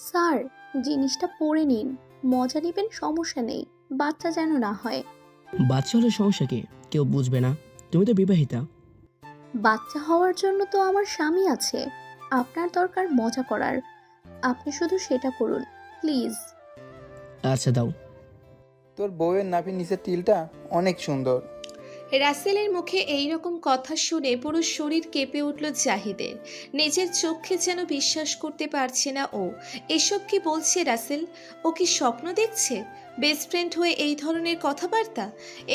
Sir, জিনিসটা পড়ে নিন। মজা নেবেন, সমস্যা নেই, বাচ্চা যেন না হয়। বাচ্চা হলে সমস্যা কি? কেউ বুঝবে না। তুমি তো বিবাহিতা। বাচ্চা হওয়ার জন্য তো আমার স্বামী আছে। আপনার দরকার মজা করার, আপনি শুধু সেটা করুন প্লিজ। আচ্ছা দাও। তোর বউয়ের নাভির নিচের তিলটা অনেক সুন্দর। রাসেলের মুখে এই রকম কথা শুনে পুরো শরীর কেঁপে উঠল জাহিদের। নিজের চোখে যেন বিশ্বাস করতে পারছে না ও। এসব কি বলছে রাসেল? ও কি স্বপ্ন দেখছে? বেস্ট ফ্রেন্ড হয়ে এই ধরনের কথাবার্তা?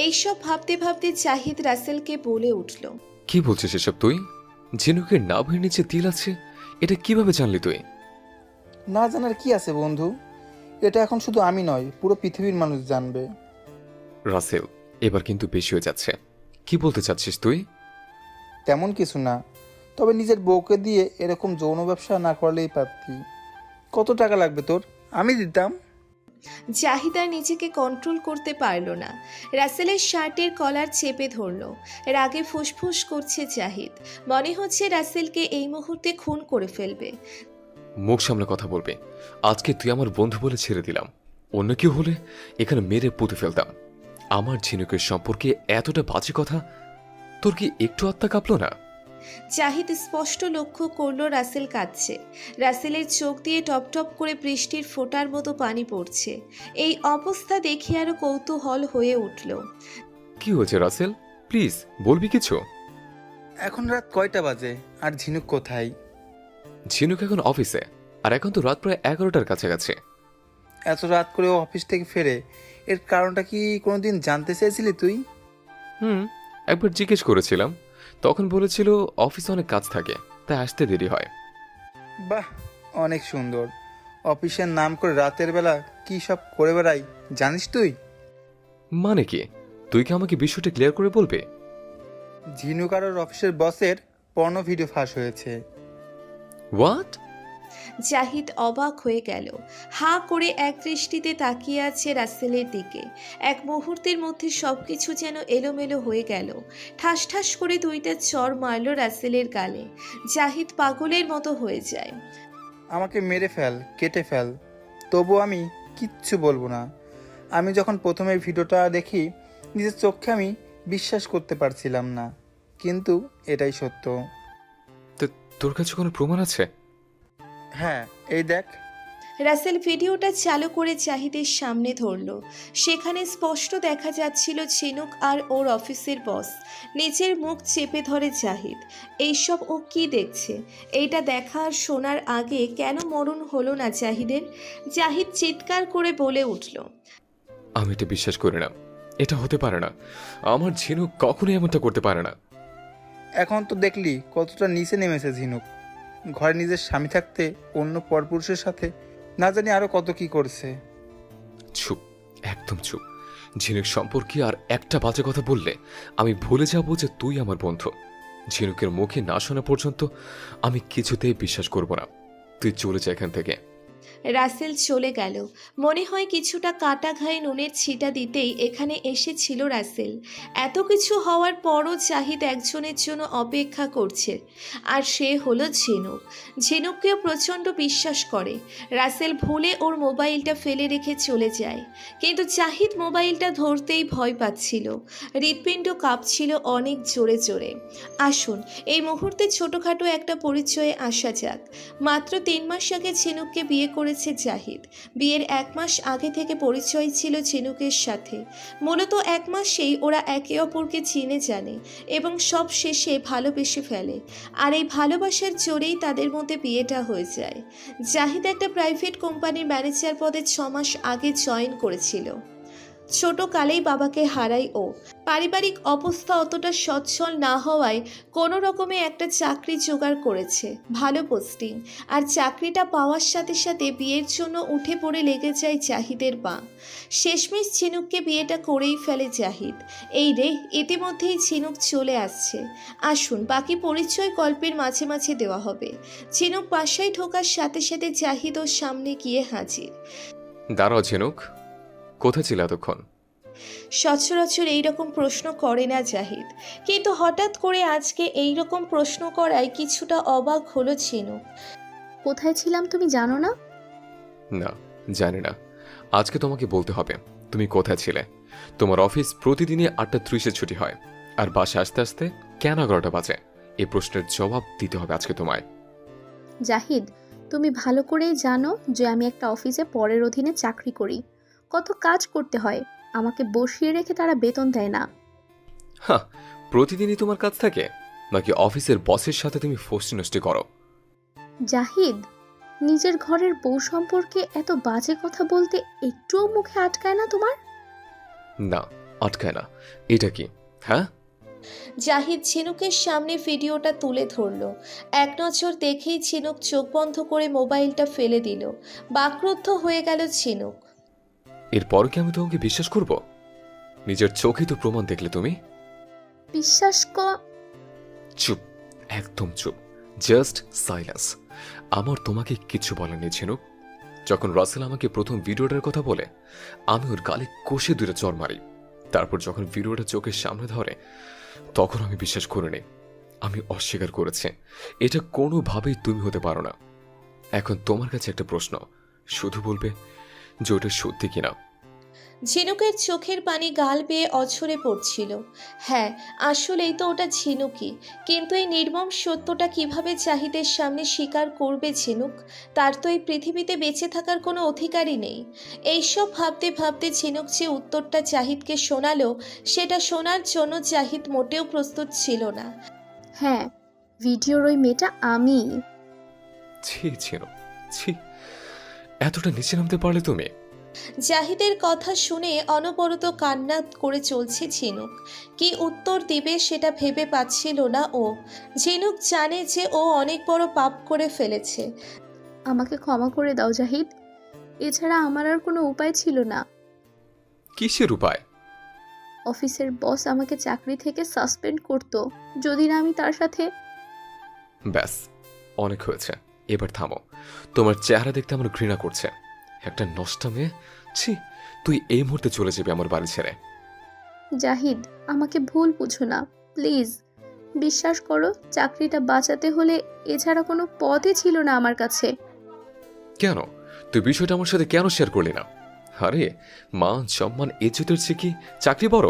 এইসব ভাবতে ভাবতে জাহিদ রাসেলকে বলে উঠল, কি বলছিস এসব তুই? ঝিনুকের নাভির নিচে তিল আছে, এটা কিভাবে জানলি তুই? না জানার কি আছে বন্ধু, এটা এখন শুধু আমি নয়, পুরো পৃথিবীর মানুষ জানবে। রাসেল, এবার কিন্তু বেশি হয়ে যাচ্ছে। কি বলতে চাচ্ছিস তুই? তেমন কিছু না, তবে নিজের বউকে দিয়ে এরকম যৌন ব্যবসা না করলেই পারতি। কত টাকা লাগবে তোর? আমি দিতাম। জাহিদ আর নিজেকে কন্ট্রোল করতে পারল না। রাসেলের শার্টের কলার চেপে ধরল। রাগে ফুসফুস করছে জাহিদ। মনে হচ্ছে রাসেলকে এই মুহূর্তে খুন করে ফেলবে। মুখ সামলে কথা বলবে। আজকে তুই আমার বন্ধু বলে ছেড়ে দিলাম, অন্য কেউ হলে এখানে মেরে পুঁতে ফেলতাম। আমার ঝিনুকের সম্পর্কে এতটা বাজে কথা, তোর কি একটু আত্মা কাঁপলো না? জাহিদ স্পষ্ট লক্ষ্য করল রাসেল কাঁদছে। রাসেলের চোখ দিয়ে টপ টপ করে বৃষ্টির ফোঁটার মতো পানি পড়ছে। এই অবস্থা দেখে আরো কৌতূহল হয়ে উঠল। কি হয়েছে রাসেল, প্লিজ বলবি কিছু? এখন রাত কয়টা বাজে আর ঝিনুক কোথায়? ঝিনুক এখন অফিসে, আর এখন তো রাত প্রায় 11টার কাছাকাছি। এত রাত করে ও অফিস থেকে ফেরে, এর কারণটা কি কোনোদিন জানতে চেয়েছিলি তুই? একবার জিজ্ঞেস করেছিলাম, তখন বলেছিল অফিসে অনেক কাজ থাকে, তাই আসতে দেরি হয়। বাহ, অনেক সুন্দর। অফিসের নাম করে রাতের বেলা কি সব করে বেড়াই জানিস তুই? মানে কি? তুই কি আমাকে বিষয়টা ক্লিয়ার করে বলবে? ঝিনুক আর ওর অফিসের বসের পর্ণ ভিডিও ফাঁস হয়েছে। হোয়াট? জাহিদ অবাক হয়ে গেল। হাঁ করে এক দৃষ্টিতে তাকিয়ে আছে রাসেলের দিকে। এক মুহূর্তের মধ্যে সবকিছু যেন এলোমেলো হয়ে গেল। ঠাস ঠাস করে দুইটা চড় মারল রাসেলের গালে। জাহিদ পাগলের মতো হয়ে যায়। আমাকে মেরে ফেল, কেটে ফেল, তবু আমি কিচ্ছু বলবো না। আমি যখন প্রথমে ভিডিওটা দেখি, নিজের চোখে আমি বিশ্বাস করতে পারছিলাম না, কিন্তু এটাই সত্য। তো তোর কাছে কোনো প্রমাণ আছে? হ্যাঁ, এই দেখ। রাসেল ভিডিওটা চালু করে জাহিদের সামনে ধরল। সেখানে স্পষ্ট দেখা যাচ্ছিল ঝিনুক আর ওর অফিসের বস। নিজের মুখ চেপে ধরে জাহিদ। এইসব ও কি দেখছে? এইটা দেখা আর শোনার আগে কেন মরণ হলো না জাহিদের? জাহিদ চিৎকার করে বলে উঠল, আমি এটা বিশ্বাস করি না, এটা হতে পারে না। আমার ঝিনুক কখনোই এমনটা করতে পারে না। এখন তো দেখলি কতটা নিচে নেমেছে ঝিনুক। ঘরে নিজের স্বামী থাকতে অন্য পরপুরুষের সাথে না জানি আরো কত কি করছে। চুপ, একদম চুপ। ঝিনুক সম্পর্কে আর একটা বাজে কথা বললে আমি ভুলে যাব যে তুই আমার বন্ধু। ঝিনুকের মুখে না শোনা পর্যন্ত আমি কিছুতেই বিশ্বাস করব না। তুই চলে যা এখান থেকে। রাসেল চলে গেল। মনে হয় কিছুটা কাটা ঘায়ে নুনের ছিটা দিতেই এখানে এসেছিল রাসেল। এত কিছু হওয়ার পরও জাহিদ একজনের জন্য অপেক্ষা করছে, আর সে হলো ঝিনুক। ঝিনুককেও প্রচণ্ড বিশ্বাস করে। রাসেল ভুলে ওর মোবাইলটা ফেলে রেখে চলে যায়, কিন্তু জাহিদ মোবাইলটা ধরতেই ভয় পাচ্ছিল। হৃৎপিণ্ড কাঁপছিল অনেক জোরে জোরে। আসুন এই মুহূর্তে ছোটোখাটো একটা পরিচয়ে আসা যাক। মাত্র 3 মাস আগে ঝিনুককে বিয়ে করেছে জাহিদ। বিয়ের 1 মাস আগে থেকে পরিচয় ছিল ঝিনুকের সাথে। মূলত 1 মাসেই ওরা একে অপরকে চিনে জানে এবং সব শেষে ভালোবেসে ফেলে। আর এই ভালোবাসার জোরেই তাদের মধ্যে বিয়েটা হয়ে যায়। জাহিদ একটা প্রাইভেট কোম্পানির ম্যানেজার পদে 6 মাস আগে জয়েন করেছিল। ছোট কালেই বাবাকে হারাই ও। পারিবারিক অবস্থা অতটা সচ্ছল না হওয়ায় কোনো রকমে একটা চাকরি জোগাড় করেছে, ভালো পোস্টিং। আর চাকরিটা পাওয়ার সাথে সাথে বিয়ের জন্য উঠে পড়ে লেগে যায় জাহিদের পা। শেষমেশ ঝিনুককে বিয়েটা করেই ফেলে জাহিদ। এই রে, ইতিমধ্যেই ঝিনুক চলে আসছে। আসুন বাকি পরিচয় গল্পের মাঝে মাঝে দেওয়া হবে। ঝিনুক বাসায় ঢোকার সাথে সাথে জাহিদ ওর সামনে গিয়ে হাজির। দাঁড়াও ঝিনুক, কোথায় ছিল এতক্ষণ? সচরাচর এইরকম প্রশ্ন করে না জাহিদ, কিন্তু হঠাৎ করে আজকে এইরকম প্রশ্ন করায় কিছুটা অবাক হলো ঝিনুক। কোথায় ছিলাম তুমি জানো না? না, জানি না। আজকে তোমাকে বলতে হবে তুমি কোথায় ছিলে। তোমার অফিস প্রতিদিনই 8:30-এ ছুটি হয়, আর বাসায় আসতে আসতে কেন 11টা বাজে? এই প্রশ্নের জবাব দিতে হবে আজকে তোমায়। জাহিদ, তুমি ভালো করেই জানো যে আমি একটা অফিসে পরের অধীনে চাকরি করি। কত কাজ করতে হয়, আমাকে বসিয়ে রেখে তারা বেতন দেয় না। হ্যাঁ, প্রতিদিনই তোমার কাজ থাকে, নাকি অফিসের বসের সাথে তুমি ফষ্টি নষ্টি করো? জাহিদ, নিজের ঘরের বউ সম্পর্কে এত বাজে কথা বলতে একটুও মুখে আটকায় না তোমার? না, আটকায় না। এটা কি? হ্যাঁ, জাহিদ ঝিনুকের সামনে ভিডিওটা তুলে ধরল। এক নজর দেখেই ঝিনুক চোখ বন্ধ করে মোবাইলটা ফেলে দিল। বাকরুদ্ধ হয়ে গেল ঝিনুক। এরপর কি আমি তোমাকে বিশ্বাস করব? নিজের চোখে তো প্রমাণ দেখলে তুমি। বিশ্বাস চুপ, একদম চুপ, জাস্ট সাইলেন্স। আমার তোমাকে কিচ্ছু বলার নেই ঝিনুক। যখন রাসেল আমাকে প্রথম ভিডিওটার কথা বলে, আমি ওর গালে কষে 2টা চড় মারি। তারপর যখন ভিডিওটা চোখের সামনে ধরে, তখন আমি বিশ্বাস করিনি। আমি অস্বীকার করেছি। এটা কোনোভাবেই তুমি হতে পারো না। এখন তোমার কাছে একটা প্রশ্ন, শুধু বলবে যে ওটা সত্যি কিনা। ঝিনুকের চোখের পানি গাল বেয়ে অঝরে পড়ছিল। হ্যাঁ, আসলেই তো ওটা ঝিনুকই, কিন্তু এই নির্মম সত্যটা কিভাবে জাহিদের সামনে স্বীকার করবে ঝিনুক? তার তো এই পৃথিবীতে বেঁচে থাকার কোনো অধিকারই নেই। এইসব ভাবতে ভাবতে ঝিনুক যে উত্তরটা জাহিদকে শোনালো, সেটা শোনার জন্য জাহিদ মোটেও প্রস্তুত ছিল না। হ্যাঁ, ভিডিওর ওই মেয়েটা আমি। ছি ঝিনুক, ছি, এতটা নিচে নামতে পারলে তুমি? জাহিদের কথা শুনে অনবরত কান্না করে চলছে ঝিনুক। কি উত্তর দিবে সেটা ভেবে পাচ্ছিল না ও। ঝিনুক জানে যে ও অনেক বড় পাপ করে ফেলেছে। আমাকে ক্ষমা করে দাও জাহিদ, এছাড়া আমার আর কোনো উপায় ছিল না। কিসের উপায়? অফিসের বস আমাকে চাকরি থেকে সাসপেন্ড করতো যদি না আমি তার সাথে। ব্যাস, অনেক হয়েছে, এবার থামো। তোমার চেহারা দেখতে আমার ঘৃণা করছে। একটা নষ্টা মেয়ে। ছি, তুই এই মুহূর্তে চলে যাবি আমার বাড়ি ছেড়ে। জাহিদ, আমাকে ভুল বুঝো না প্লিজ। বিশ্বাস করো, চাকরিটা বাঁচাতে হলে এছাড়া কোনো পথই ছিল না আমার কাছে। কেন? তুই বিষয়টা আমার সাথে কেন শেয়ার করলি না? আরে, মান সম্মান ইজ্জতের চেয়ে কি চাকরি বড়?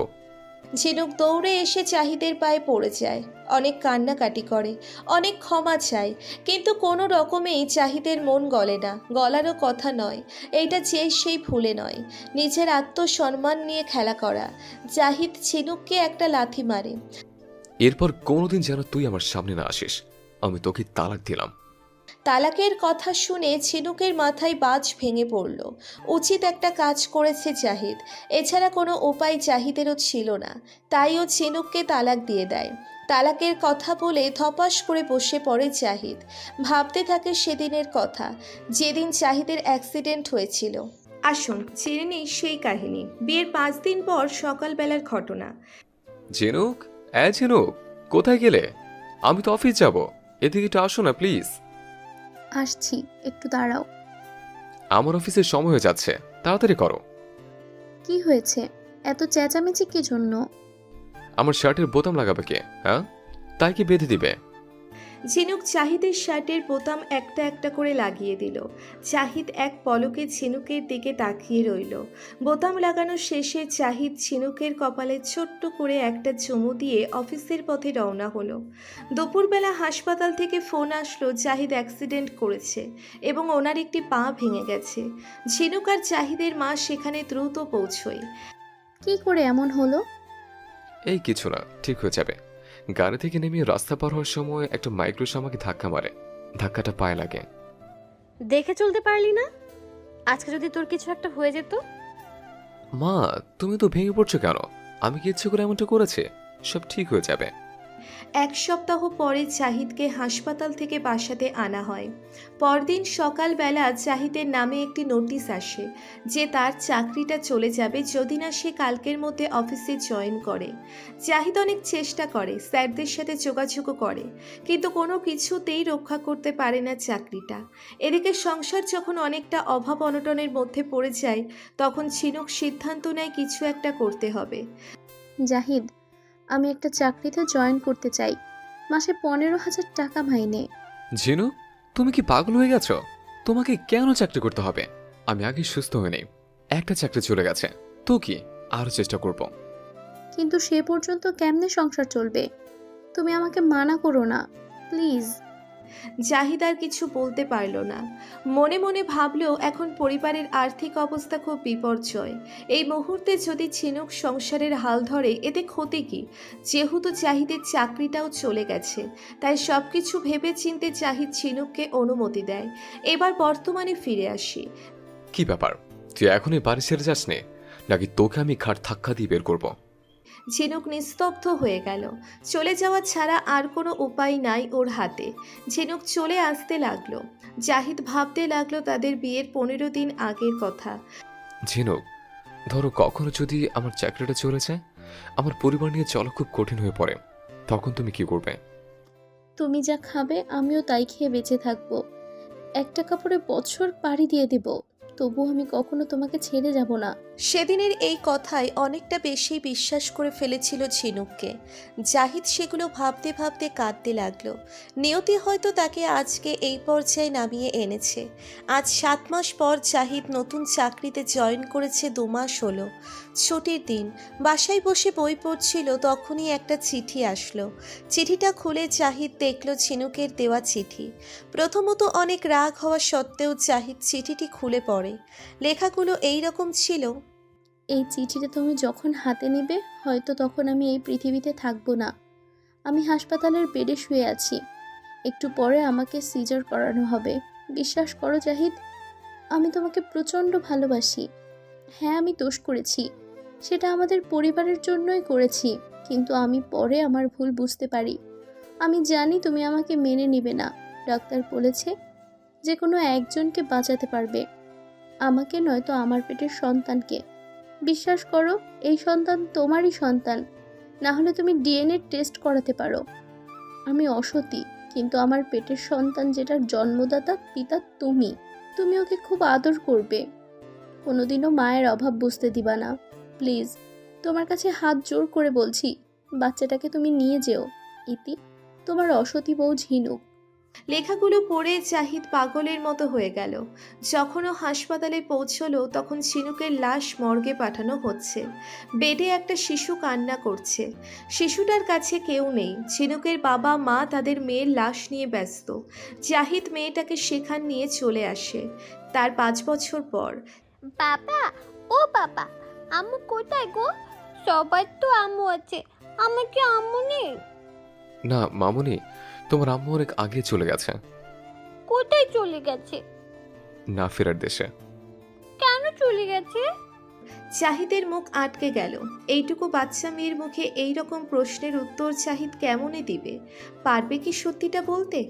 ঝিনুক দৌড়ে এসে জাহিদের পায়ে পড়ে যায়, অনেক কান্নাকাটি করে, অনেক ক্ষমা চায়, কিন্তু কোনো রকমেই জাহিদের মন গলে না। গলারও কথা নয়, এইটা চেয়ে সেই ভুলে নয়। নিজের আত্মসম্মান নিয়ে খেলা করা। জাহিদ ঝিনুককে একটা লাথি মারে। এরপর কোনোদিন যেন তুই আমার সামনে না আসিস। আমি তোকে তালাক দিলাম। তালাকের কথা শুনে ঝিনুকের মাথায় বাজ ভেঙে পড়ল। উচিত একটা কাজ করেছে জাহিদ, এছাড়া কোনো উপায় জাহিদেরও ছিল না। তাই ও ঝিনুককে তালাক দিয়ে দেয়। তালাকের কথা বলে ধপাস করে বসে পড়ে জাহিদ। ভাবতে থাকে সেদিনের কথা, যেদিন জাহিদের অ্যাক্সিডেন্ট হয়েছিল। আসুন জেনে নিই সেই কাহিনী। বিয়ের 5 দিন পর সকালবেলার ঘটনা। ঝিনুক, ঝিনুক, কোথায় গেলে? আমি তো অফিস যাব, এদিকে একটু আসো না প্লিজ। আসছি, একটু দাঁড়াও। আমার অফিসের সময় হয়ে যাচ্ছে, তাড়াতাড়ি করো। কি হয়েছে? এত চেঁচামেচি কি জন্য? আমার শার্টের বোতাম লাগাবে কে? হ্যাঁ, তাই কি বেঁধে দিবে? ঝিনুক জাহিদের শার্টের বোতাম একটা একটা করে লাগিয়ে দিল। জাহিদ এক পলকে ঝিনুকের দিকে তাকিয়ে রইল। বোতাম লাগানো শেষে জাহিদ ঝিনুকের কপালে ছোট্ট করে একটা চুমু দিয়ে অফিসের পথে রওনা হলো। দুপুরবেলা হাসপাতাল থেকে ফোন আসলো জাহিদ অ্যাক্সিডেন্ট করেছে এবং ওনার একটি পা ভেঙে গেছে। ঝিনুক আর জাহিদের মা সেখানে দ্রুত পৌঁছয়। কি করে এমন হলো? এই কিছু না, ঠিক হয়ে যাবে। গাড়ি থেকে নেমে রাস্তা পার হওয়ার সময় একটা মাইক্রোস আমাকে ধাক্কা মারে। ধাক্কাটা পায়ে লাগে। দেখে চলতে পারলি না? আজকে যদি তোর কিছু একটা হয়ে যেত? মা, তুমি তো ভেঙে পড়ছো কেন? আমি কি ইচ্ছে করে এমনটা করেছি? সব ঠিক হয়ে যাবে। 1 সপ্তাহ পরে জাহিদকে হাসপাতাল থেকে বাসাতে আনা হয়। পরদিন সকালবেলা জাহিদের নামে একটি নোটিশ আসে যে তার চাকরিটা চলে যাবে যদি না সে কালকের মধ্যে অফিসে জয়েন করে। জাহিদ অনেক চেষ্টা করে, স্যারদের সাথে যোগাযোগও করে, কিন্তু কোনো কিছুতেই রক্ষা করতে পারে না চাকরিটা। এদিকে সংসার যখন অনেকটা অভাব অনটনের মধ্যে পড়ে যায়, তখন ঝিনুক সিদ্ধান্ত নেয় কিছু একটা করতে হবে। জাহিদ, আমি একটা চাকরিতে জয়েন করতে চাই। মাসে 15,000 টাকা মাইনে। ঝিনুক, তুমি কি পাগল হয়ে গেছো? তোমাকে কেন চাকরি করতে হবে? আমি আগে সুস্থ হয়ে নেই। একটা চাকরি চলে গেছে, তো কি, আরও চেষ্টা করব। কিন্তু সে পর্যন্ত কেমনে সংসার চলবে? তুমি আমাকে মানা করো না প্লিজ। জাহিদ আর কিছু বলতে পারল না। মনে মনে ভাবলেও এখন পরিবারের আর্থিক অবস্থা খুব বিপর্যয়। এই মুহূর্তে যদি ঝিনুক সংসারের হাল ধরে এতে ক্ষতি কি? যেহেতু জাহিদের চাকরিটাও চলে গেছে, তাই সব কিছু ভেবে চিনতে জাহিদ ঝিনুককে অনুমতি দেয়। এবার বর্তমানে ফিরে আসি। কি ব্যাপার, তুই এখনই বাড়ি ছেড়ে যাস নে, নাকি তোকে আমি ঘাট ধাক্কা দিয়ে বের করব? ঝিনুক নিস্তব্ধ হয়ে গেল। চলে যাওয়া ছাড়া আর কোনো উপায় নাই ওর হাতে। ঝিনুক চলে আসতে লাগলো। জাহিদ ভাবতে লাগলো তাদের বিয়ের 15 দিন আগের কথা। ঝিনুক, ধরো কখনো যদি আমার চাকরিটা চলে যায়, আমার পরিবার নিয়ে চলা খুব কঠিন হয়ে পড়ে, তখন তুমি কি করবে? তুমি যা খাবে আমিও তাই খেয়ে বেঁচে থাকবো। একটা কাপড়ে বছর পাড়ি দিয়ে দেব, তবু আমি কখনো তোমাকে ছেড়ে যাব না। সেদিনের এই কথায় অনেকটা বেশি বিশ্বাস করে ফেলেছিল ঝিনুককে। জাহিদ সেগুলো ভাবতে ভাবতে কাঁদতে লাগলো। নিয়তি হয়তো তাকে আজকে এই পর্যায়ে নামিয়ে এনেছে। আজ 7 মাস পর জাহিদ নতুন চাকরিতে জয়েন করেছে, 2 মাস হলো। ছুটির দিন বাসায় বসে বই পড়ছিল, তখনই একটা চিঠি আসলো। চিঠিটা খুলে জাহিদ দেখল ঝিনুকের দেওয়া চিঠি। প্রথমত অনেক রাগ হওয়া সত্ত্বেও জাহিদ চিঠিটি খুলে পড়ে। লেখাগুলো এই রকম ছিল। এই চিঠিটা তুমি যখন হাতে নেবে হয়তো তখন আমি এই পৃথিবীতে থাকবো না। আমি হাসপাতালের বেডে শুয়ে আছি। একটু পরে আমাকে সিজার করানো হবে। বিশ্বাস করো জাহিদ, আমি তোমাকে প্রচণ্ড ভালোবাসি। হ্যাঁ, আমি দোষ করেছি, সেটা আমাদের পরিবারের জন্যই করেছি, কিন্তু আমি পরে আমার ভুল বুঝতে পারি। আমি জানি তুমি আমাকে মেনে নেবে না। ডাক্তার বলেছে যে কোনো একজনকে বাঁচাতে পারবে, আমাকে নয়তো আমার পেটের সন্তানকে। বিশ্বাস করো, এই সন্তান তোমারই সন্তান। না হলে তুমি ডিএনএ টেস্ট করাতে পারো। আমি অসতী, কিন্তু আমার পেটের সন্তান যেটার জন্মদাতা পিতা তুমি। তুমি ওকে খুব আদর করবে, কোনোদিনও মায়ের অভাব বুঝতে দিবা না। প্লিজ, তোমার কাছে হাত জোর করে বলছি, বাচ্চাটাকে তুমি নিয়ে যেও। ইতি, তোমার অসতী বউ ঝিনুক। লেখাগুলো পড়ে জাহিদ পাগলের মতো হয়ে গেল। যখন ও হাসপাতালে পৌঁছলো তখন ঝিনুকের লাশ মর্গে পাঠানো হচ্ছে। বেডে একটা শিশু কান্না করছে। শিশুটার কাছে কেউ নেই। ঝিনুকের বাবা মা তাদের মেয়ের লাশ নিয়ে ব্যস্ত। জাহিদ মেয়েটাকে সেখান নিয়ে চলে আসে তার 5 বছর পর। বাবা, ও বাবা, আম্মু কোথায় গো? সবার তো আম্মু আছে, আমার কি আম্মু নেই? না মামুনি, তোমার আম্মু অনেক আগে চলে গেছে, কোথায় চলে গেছে? না ফেরার দেশে। কেন চলে গেছে? জাহিদের মুখ আটকে গেল। এইটুকু বাচ্চা মেয়ের মুখে এই রকম প্রশ্নের উত্তর জাহিদ কেমনে দিবে? পারবে কি সত্যিটা বলতে?